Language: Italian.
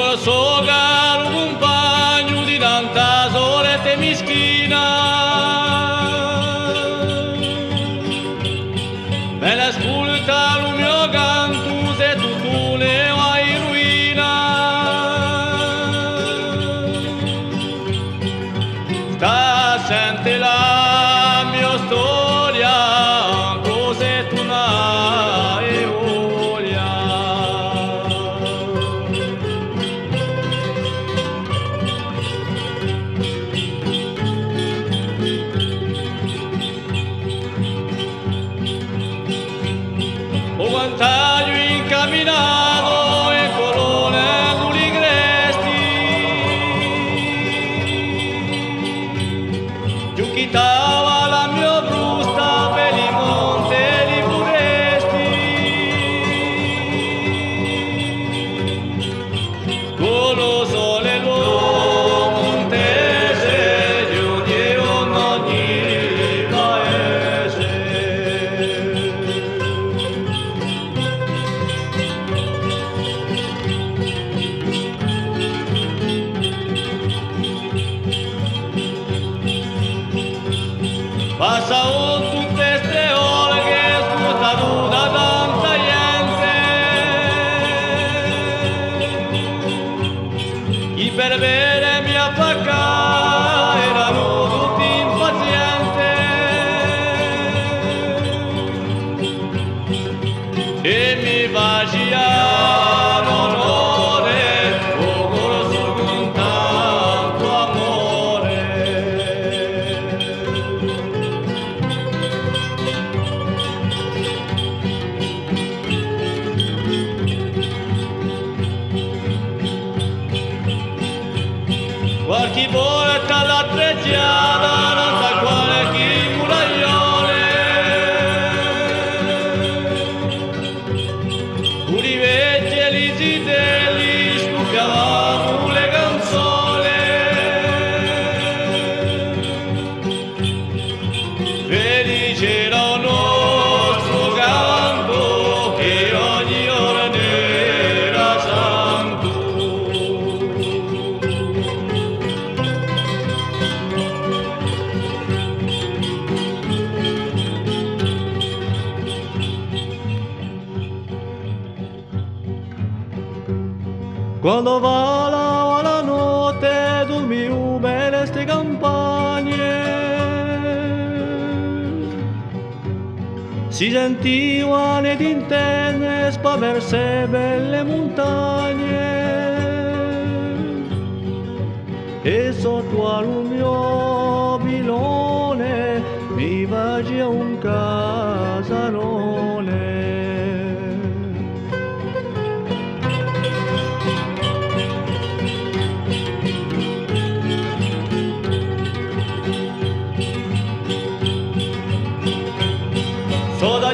quel suo caro compagno di tanta sorte mischina. Me l'ascolta il mio canto se tu ne vai in ruina. Sta sente la mia storia, cos'è tu n'hai voglia. O guantaglio incamminato e colone di cresti, giù chitava la mia brusta per i monti e i foresti, con lo sole lo montese di ogni paese. Passa tutte ste ore che ascoltano da tanta gente, chi per bere mi affacca erano tutti impazienti, e mi facevano onore o corso con tanto amore. Qualche volta la trecciata non sa qualche muraglione, pure vecchi li zitelli scoppiavamo le canzoni, felice era il nostro canto che ogni ora ne era santo. Quando va la notte dormivo bene ste campagne, si sentivano ed interne spaverse belle montagne, e sotto al mio pilone mi faceva un casarone. Soda